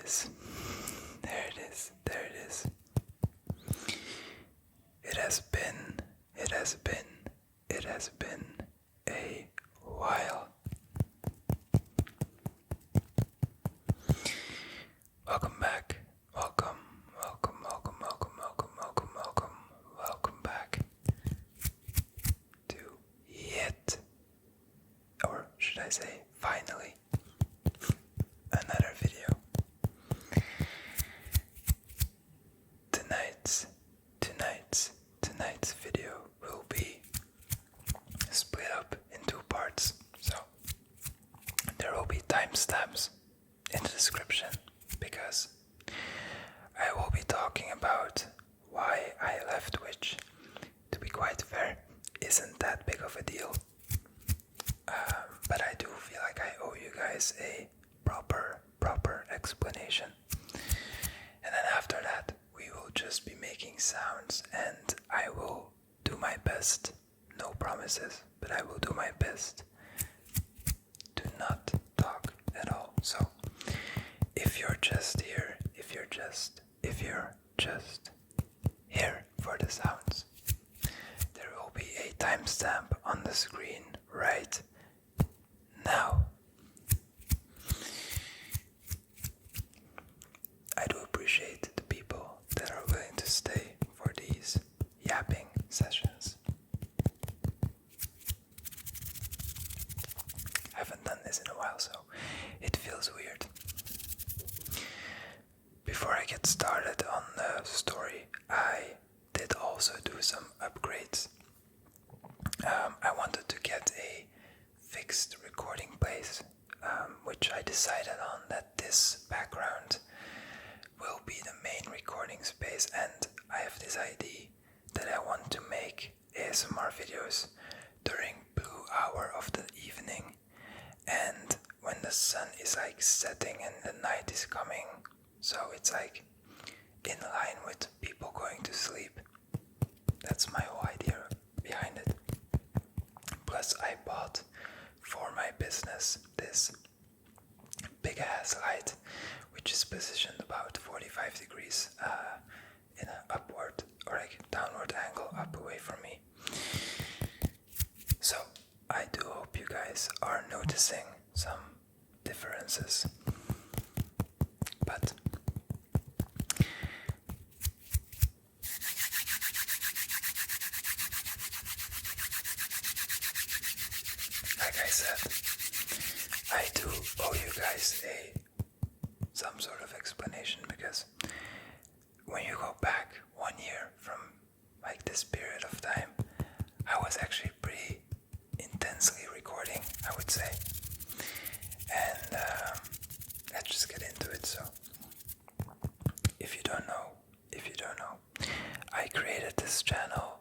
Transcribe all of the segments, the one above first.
is. There it is. There it is. It has been a while. Welcome back. Welcome back to yet, or should I say finally, another video. Tonight's video will be split up in two parts, so there will be timestamps in the description because I will be talking about why I left, which, to be quite fair, isn't that big of a deal. But I do feel like I owe you guys a proper explanation. And then after that, we will just be making sounds, and I will do my best. No promises, but I will do my best to not talk at all. So, if you're just here, if you're just here for the sounds, there will be a timestamp on the screen right now. I do appreciate the people that are willing to stay for these yapping sessions. I haven't done this in a while, so it feels weird. Before I get started on the story, I did also do some upgrades. I wanted to get a fixed recording place, which I decided on that this background will be the main recording space, and I have this idea that I want to make ASMR videos during blue hour of the evening and when the sun is like setting and the night is coming, so it's like in line with people going to sleep. That's my whole idea behind it. Plus I bought for my business this big ass light, which is positioned about 45 degrees in an upward or like downward angle up away from me. So I do hope you guys are noticing some differences. But like I said, I do owe you guys some sort of explanation, because when you go back 1 year from like this period of time, I was actually pretty intensely recording, I would say. And let's just get into it. So if you don't know, I created this channel.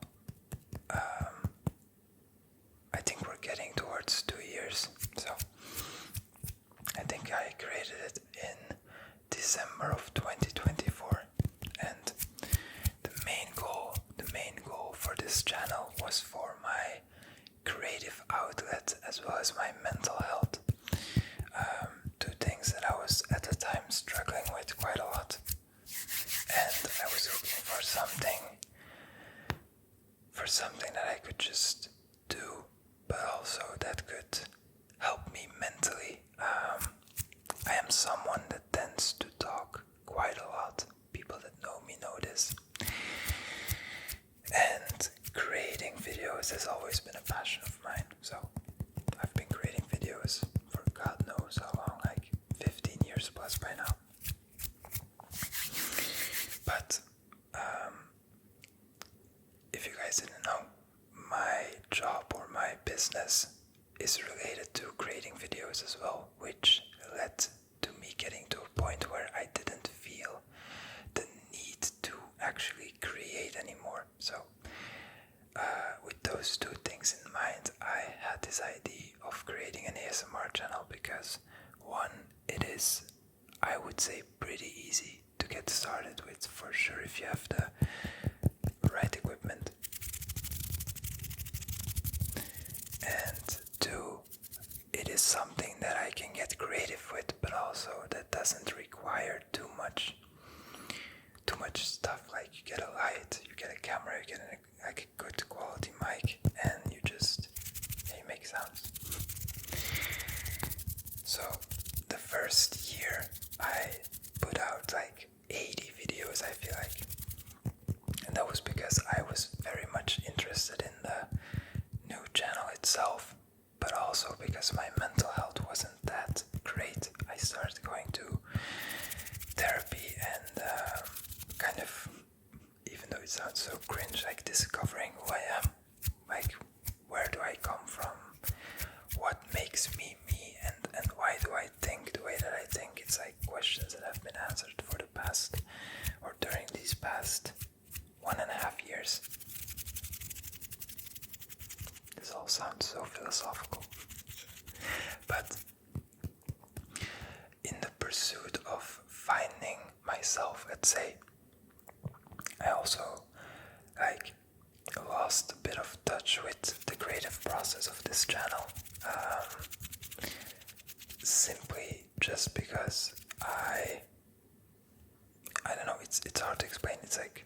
I think we're getting towards 2 years. So I think I created it in December of 2024, and the main goal for this channel was for my creative outlet as well as my mental health. Two things that I was at the time struggling with quite a lot, and I was looking for something that I could just do, but also that could help me mentally. I am someone that tends to talk quite a lot. People that know me know this. And creating videos has always been a passion of mine. So I've been creating videos for God knows how long, like 15 years plus by now. But if you guys didn't know, my job or my business is related to creating videos as well, which led to me getting to a point where I didn't feel the need to actually create anymore. So with those two things in mind, I had this idea of creating an ASMR channel because, one, it is, I would say, pretty easy to get started with, for sure, if you have the right equipment. And two, it is something that I can get creative with, but also that doesn't require too much stuff. Like you get a light, you get a camera, you get a good quality mic, and you make sounds. So the first year I put out like 80 videos, I feel like, and that was because I was very much interested in the new channel itself, but also because my mental health wasn't that great. I started going to therapy and kind of, even though it sounds so cringe, like discovering who I am, like where do I come from, what makes me me, and why do I think the way that I think. It's like questions that have been answered for the past, or during these past 1.5 years. This all sounds so philosophical. But in the pursuit of finding myself, let's say, I also lost a bit of touch with the creative process of this channel. Simply just because I don't know, it's hard to explain. It's like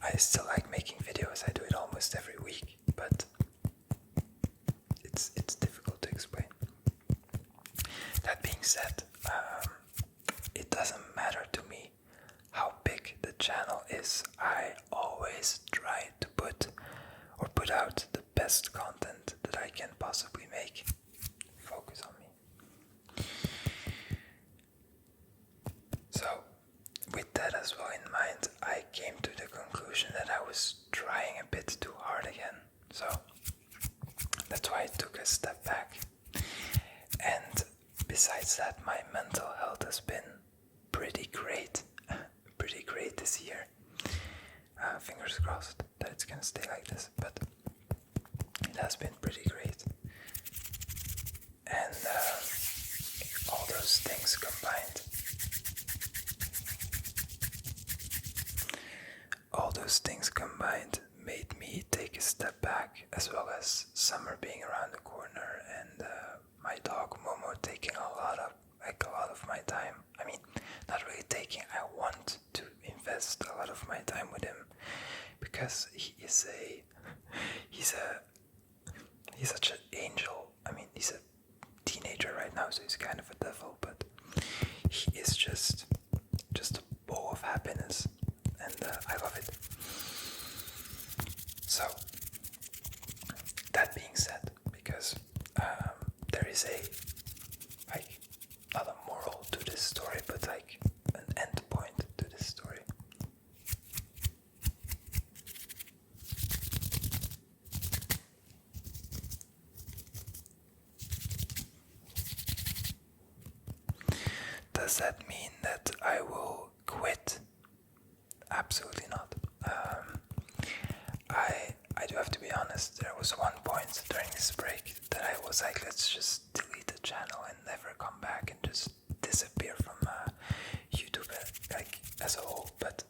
I still like making videos. I do it almost every week, but it's difficult to explain. That being said, it doesn't matter to me how big the channel is. I always try to put out the best content that I can possibly make. Focus on me. So, with that as well in mind, I came to the conclusion that I was trying a bit too hard again. So, that's why I took a step back. And besides that, my mental health has been pretty great this year. Fingers crossed that it's gonna stay like this, but it has been pretty great. And all those things combined made me take a step back, as well as summer being around the corner and my dog Momo taking a lot of my time. I mean, not really taking, I want to invest a lot of my time with him, because he's such an angel. I mean, he's a teenager right now, so he's kind of a devil, but he is just a ball of happiness, and I love it. So, that being said, because there is not a moral to this story, but like an end point to this story. Does that mean that I will quit? Absolutely not. I do have to be honest, there was one point during this break that I was like, let's just delete the channel and never come back and just disappear from YouTube as a whole. But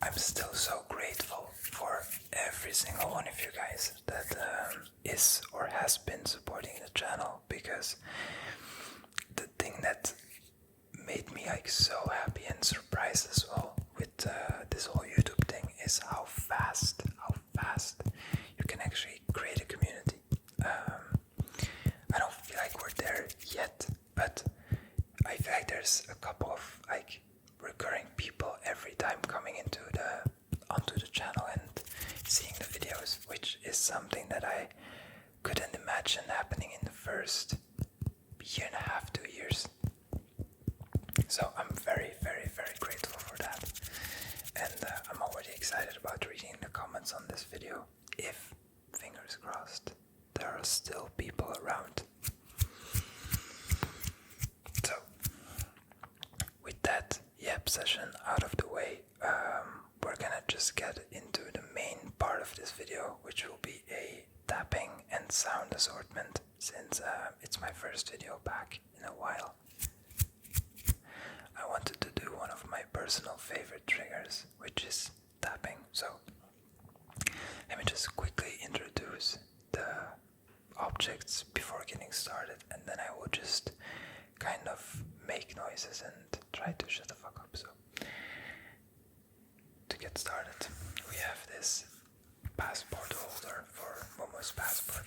I'm still so grateful for every single one of you guys that is or has been supporting the channel, because the thing that made me so happy and surprised as well with this whole YouTube thing is how fast you can actually create a community. I don't feel like we're there yet, but I feel like there's a couple of recurring people every time coming onto the channel and seeing the videos, which is something that I couldn't imagine happening in the first year and a half, 2 years. So I'm very, very, very grateful for that, and I'm already excited about reading the comments on this video, if, fingers crossed, there are still people around. So, with that yap session out of the way, we're gonna just get into the main part of this video, which will be a tapping and sound assortment, since it's my first video back in a while. I wanted to do one of my personal favorite triggers, which is tapping. So let me just quickly introduce the objects before getting started, and then I will just kind of make noises and try to shut the fuck up. So, to get started, we have this passport holder for Momo's passport.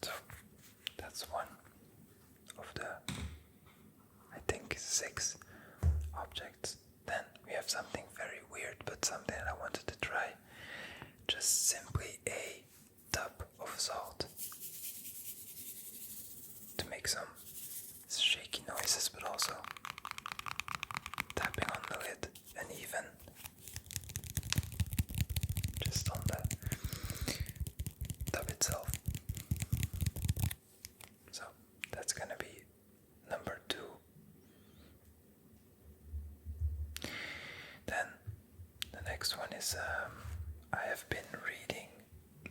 So that's one of the, I think, 6 objects. Then we have something very weird, but something I wanted to try. Just simply a tub of salt to make some shaky noises, but also tapping on the lid and even just on the tub itself. So that's gonna be number 2. Then the next one is I have been reading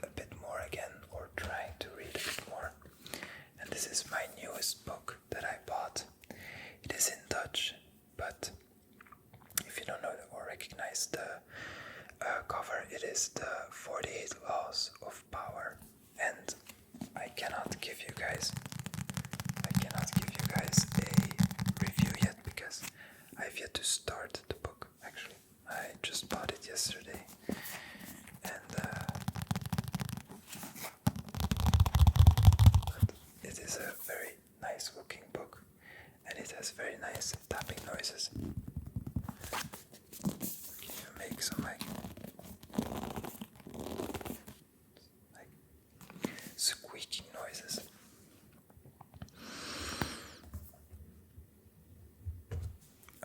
a bit more again, or trying to read a bit more, and this is my newest book that I bought. It is in Dutch, but if you don't know or recognize the cover, it is the 48 Laws of Power, and I cannot give you guys a review yet because I've yet to start the book. Actually, I just bought it yesterday, and it is a very nice looking book, and it has very nice tapping noises. You make some like squeaking noises.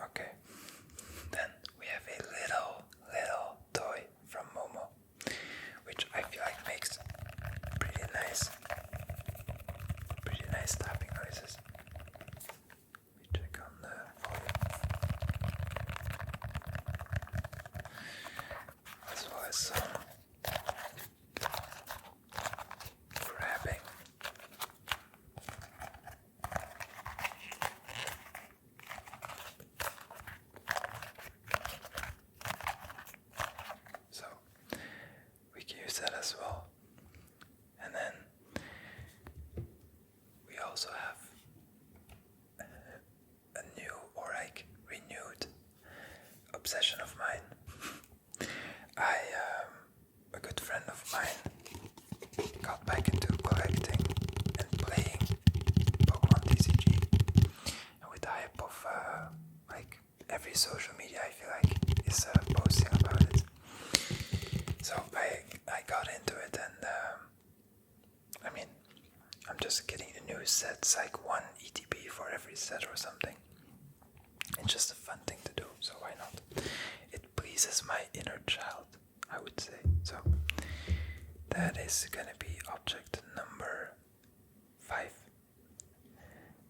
Okay, then we have a little toy from Momo, which I feel like makes pretty nice tapping noises. Let me check on the volume. As well as some grabbing. So we can use that as well. And then we also have a new, or like renewed, obsession of mine. A good friend of mine got back into collecting and playing Pokemon TCG, and with the hype of like every social media, I feel like is posting about it. So I got into it, and I mean, I'm just getting the new sets, like 1 ETB for every set or something. It's just a fun thing to do, so why not? It pleases my inner child, I would say. So that is gonna be object number 5.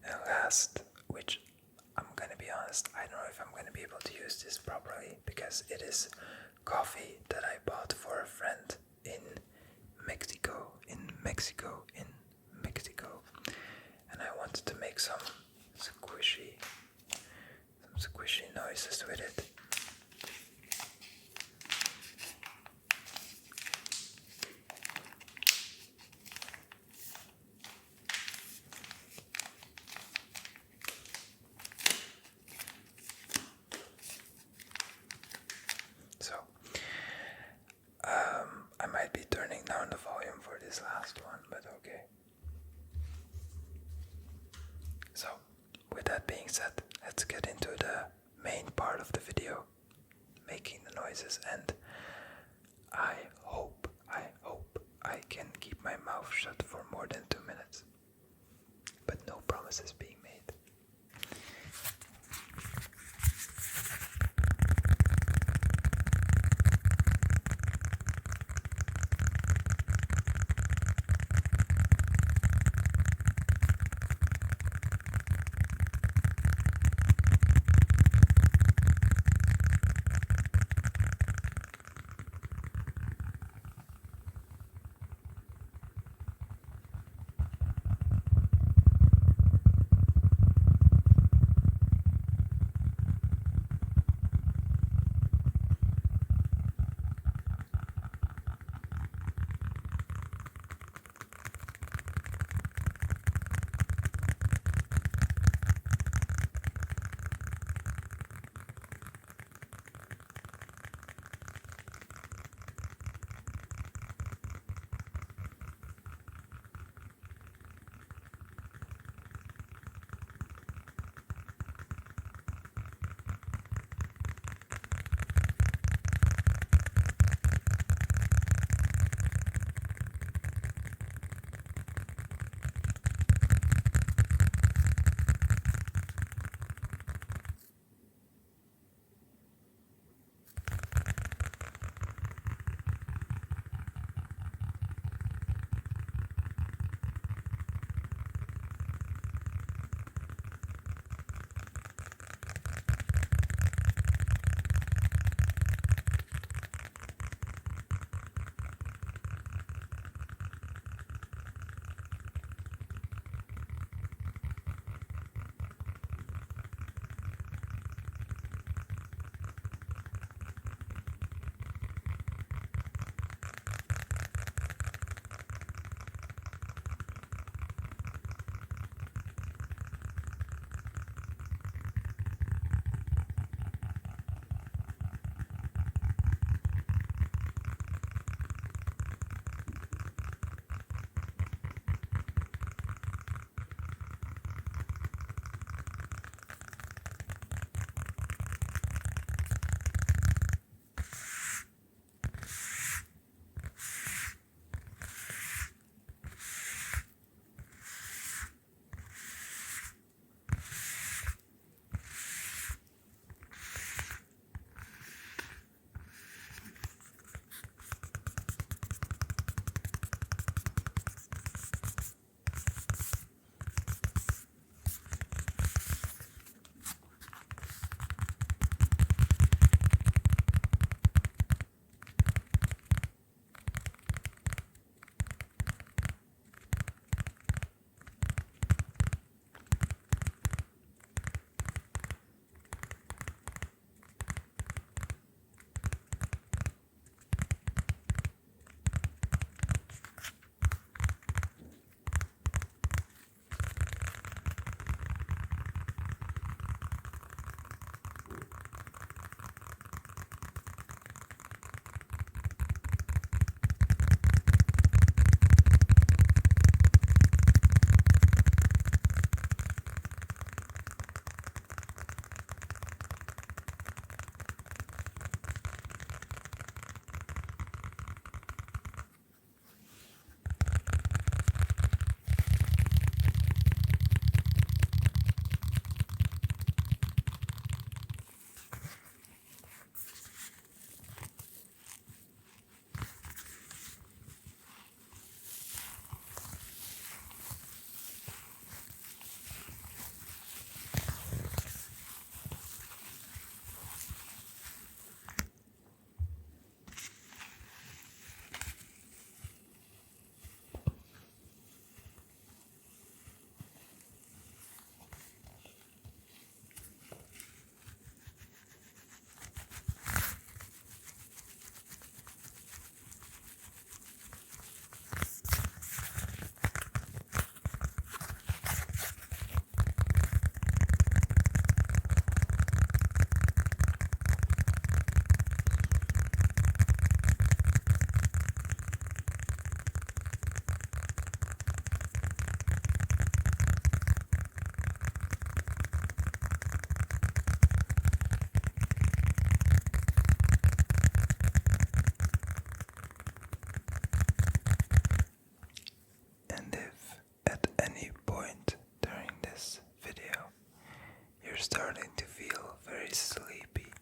And last, which I'm gonna be honest, I don't know if I'm gonna be able to use this properly, because it is coffee that I bought for a friend in Mexico, and I wanted to make some squishy noises with it. So I might be turning down the volume for this last one, but okay. So with that being said, let's get into the main part of the video, making the noises, and I hope I can keep my mouth shut for more than 2 minutes, but no promises being made. starting to feel very sleepy,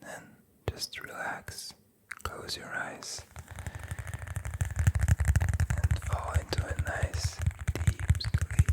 then just relax, close your eyes, and fall into a nice deep sleep.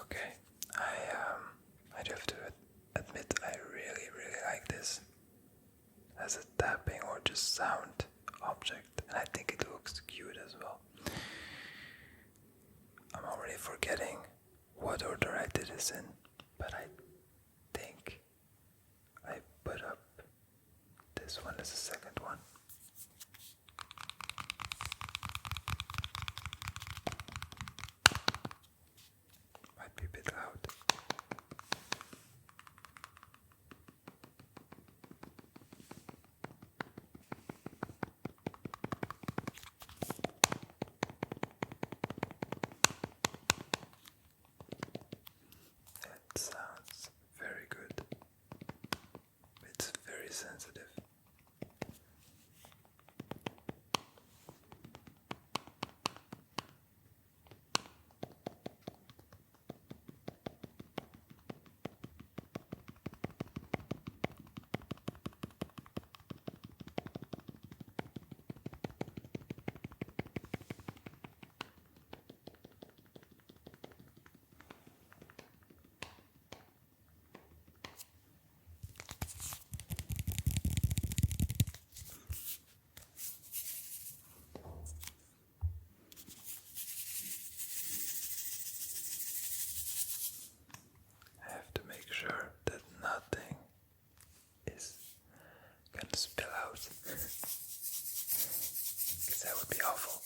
Okay, I do have to admit I really, really like this as a tapping or just sound object, and I think it looks cute as well. I'm already forgetting what order I did this in, but I think I put up this one as the second one. Might be a bit loud. It sounds very good. It's very sensitive. I have to make sure that nothing is gonna spill out, because that would be awful.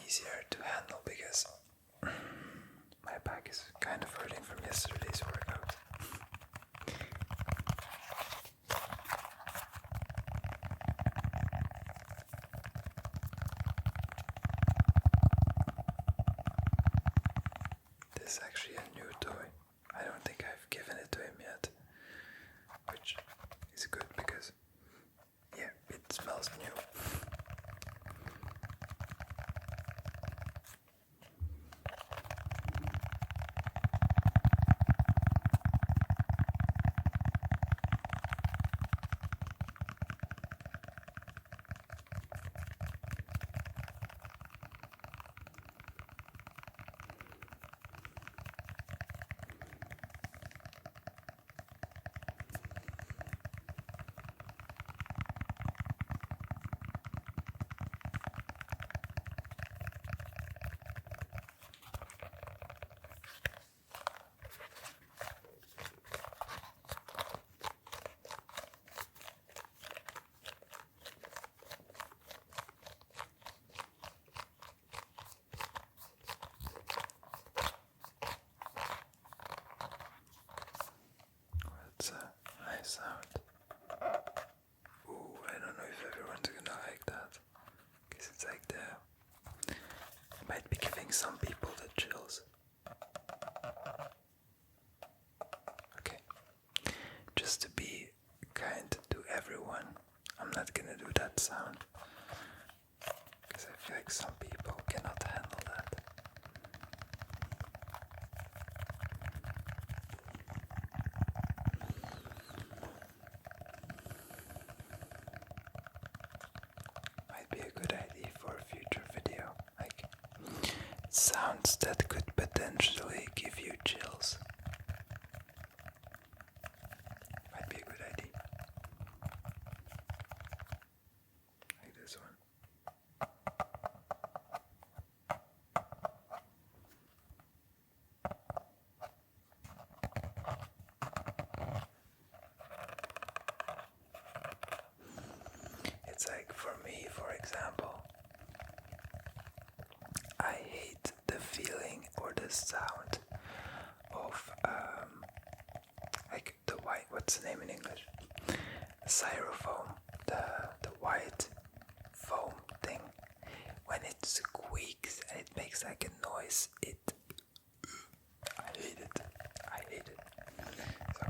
easier to handle because my back is kind of hurting from yesterday's workout. This is actually a new toy. I don't think I've given it to him yet, which is good because, yeah, it smells new. That's a nice sound. Ooh, I don't know if everyone's gonna like that. Because it's like might be giving some people the chills. Okay. Just to be kind to everyone, I'm not gonna do that sound. Because I feel like some people cannot handle that. Might be a good idea for a future video, like sounds that could potentially give you chills. Might be a good idea. Like this one. It's like for me, for example, I hate the feeling or the sound of like the white, what's the name in English? Styrofoam, the white foam thing. When it squeaks and it makes like a noise, I hate it. I hate it. So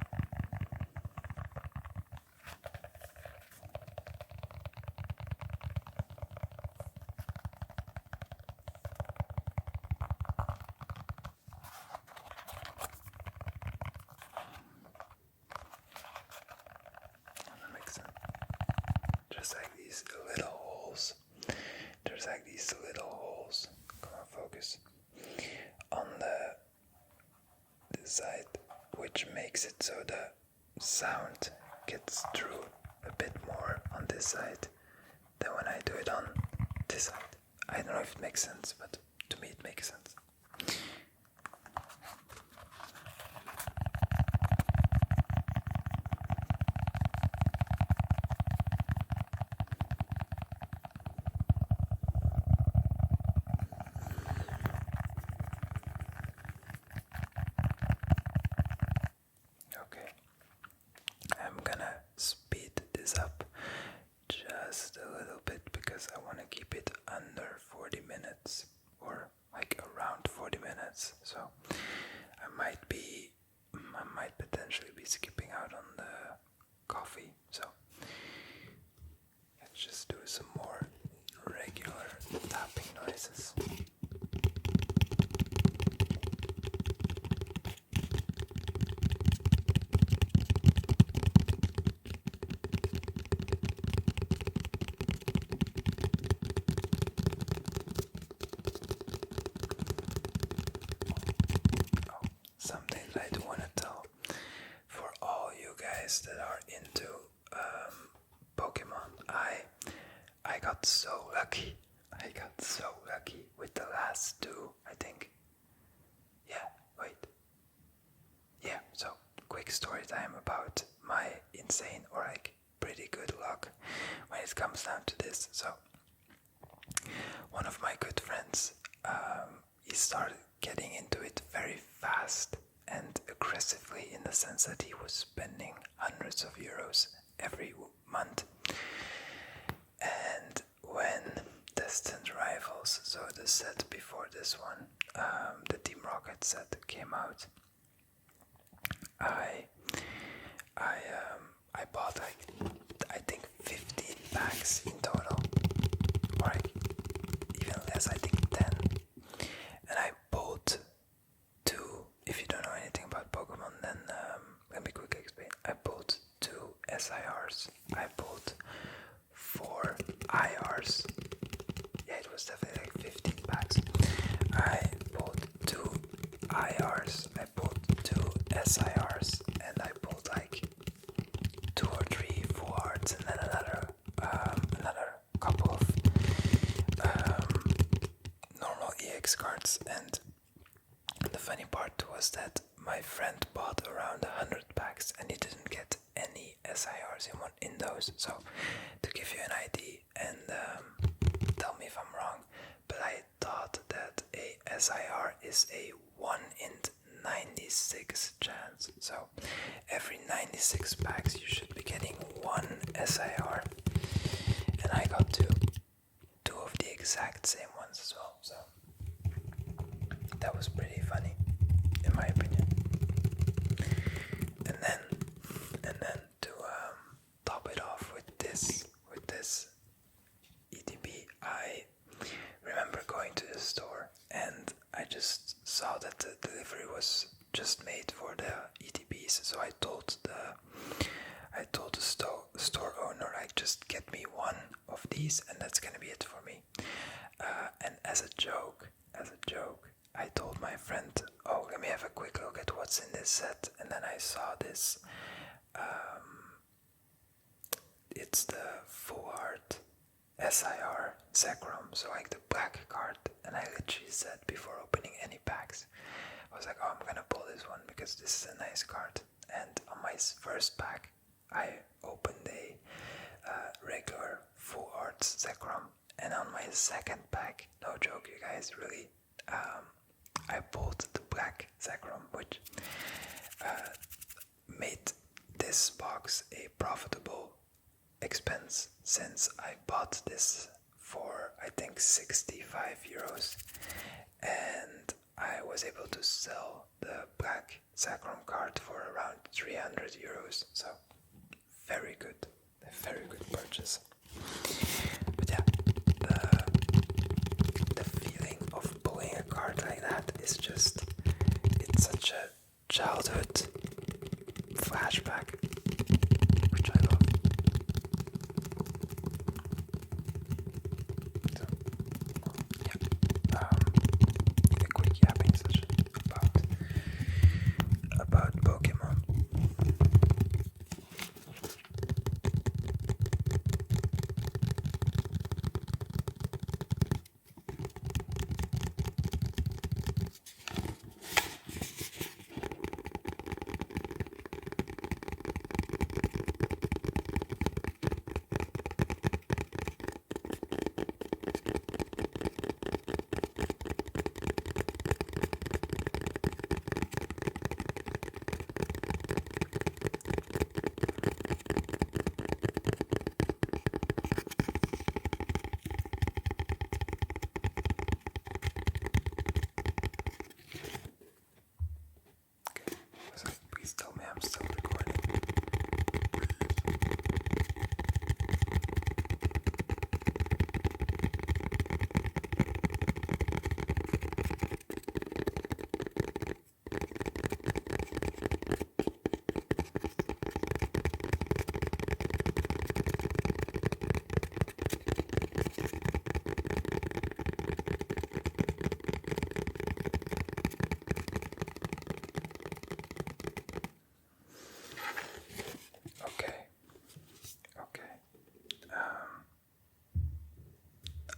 that makes sense. Just like these little holes. There's like these little holes. Come on, focus. On the side, which makes it so the sound gets through a bit more on this side than when I do it on this side. I don't know if it makes sense, but to me it makes sense. Okay, I'm gonna speed this up just a little bit because I want to keep it under 40 minutes or like around 40 minutes. So I might potentially be skipping out on the coffee. So let's just do some more regular tapping noises. Something that I do want to tell for all you guys that are into Pokemon, I got so lucky. I got so lucky with the last two, I think. Yeah, wait. Yeah, so quick story time about my insane or like pretty good luck when it comes down to this. So one of my good friends, he started getting into it very fast and aggressively, in the sense that he was spending hundreds of euros every month. And when Distant Rivals, so the set before this one, the Team Rocket set came out, I bought I think 15 packs in total, or even less, I think 10. And I bought 2. If you don't know anything about Pokemon, then let me quickly explain. I bought 2 SIRs. I bought 4 IRs. Yeah, it was definitely like 15 packs. I bought 2 IRs. I bought 2 SIRs, and I bought like 2 or 3 full arts, and then another couple of normal EX cards. And the funny part was that my friend bought around 100 packs, and he didn't get any SIRs in those. So, to give you an idea, and tell me if I'm wrong, but I thought that a SIR is a 1 in 96 chance. So every 96 packs you should be getting 1 SIR, and I got 2 of the exact same ones as well. So that was pretty funny, in my opinion. And then to top it off with this ETB, I remember going to the store, and I just saw that the delivery was just made for the ETBs. So I told the store owner, like, just get me 1 of these, and that's gonna be it for me. And as a joke, I told my friend, oh, let me have a quick look at what's in this set. And then I saw this. It's the full art SIR Zekrom, so like the black card. And I literally said, before opening any packs, I was like, oh, I'm gonna pull this one because this is a nice card. And on my first pack, I opened a regular full art Zekrom, and on my second pack, no joke, you guys, really, I pulled the black Zekrom, which made this box a profitable expense, since I bought this for I think 65 euros, and I was able to sell the black Zekrom card for around 300 euros. So very good purchase. But yeah, the feeling of pulling a card like that is just, it's such a childhood flashback, which I love. So, yeah, a quick yapping session about Pokemon. Please tell me I'm still recording.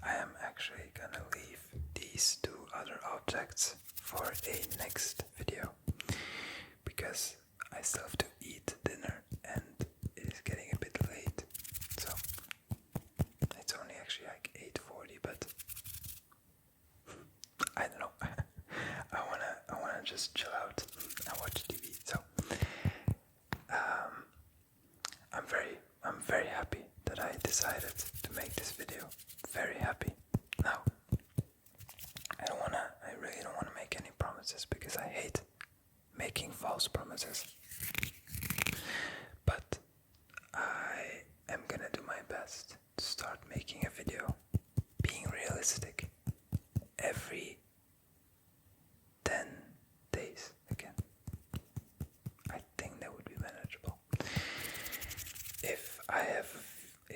I am actually gonna leave these 2 other objects for a next video, because I still have to eat dinner and it is getting a bit late. So it's only actually like 8:40, but decided to make this video. Very happy. Now, I really don't wanna make any promises because I hate making false promises. But I am gonna do my best to start making a video being realistic every 10 days again. I think that would be manageable. If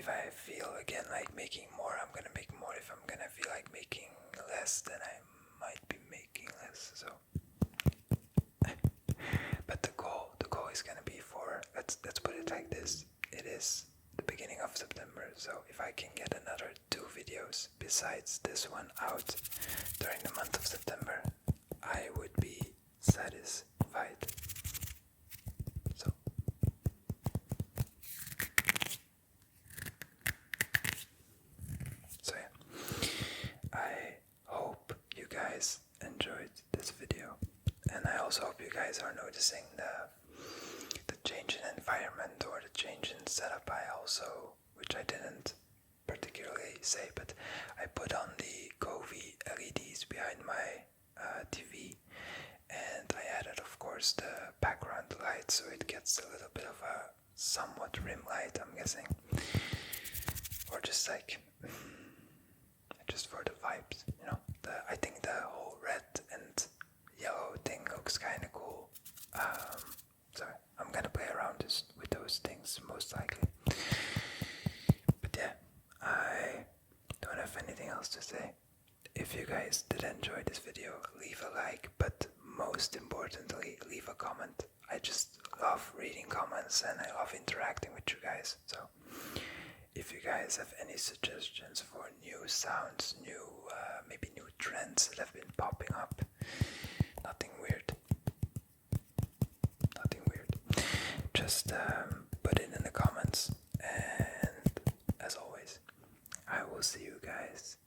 I feel again like making more, I'm gonna make more. If I'm gonna feel like making less, then I might be making less. So, but the goal is gonna be for let's put it like this. It is the beginning of September, so if I can get another 2 videos besides this one out during the month of September, I would be satisfied. So yeah, I hope you guys enjoyed this video, and I also hope you guys are noticing the change in environment or the change in setup. I also, which I didn't particularly say, but I put on the Govee LEDs behind my TV, and I added, of course, the background light, so it gets a little bit of a somewhat rim light, I'm guessing, or just like just for the vibes, you know. I think the whole red and yellow thing looks kind of cool. So I'm gonna play around with those things most likely. But yeah, I don't have anything else to say. If you guys did enjoy this video, leave a like, but most importantly, leave a comment. I just love reading comments and I love interacting with you guys. So if you guys have any suggestions for new sounds, maybe new trends that have been popping up, nothing weird, just put it in the comments. And as always, I will see you guys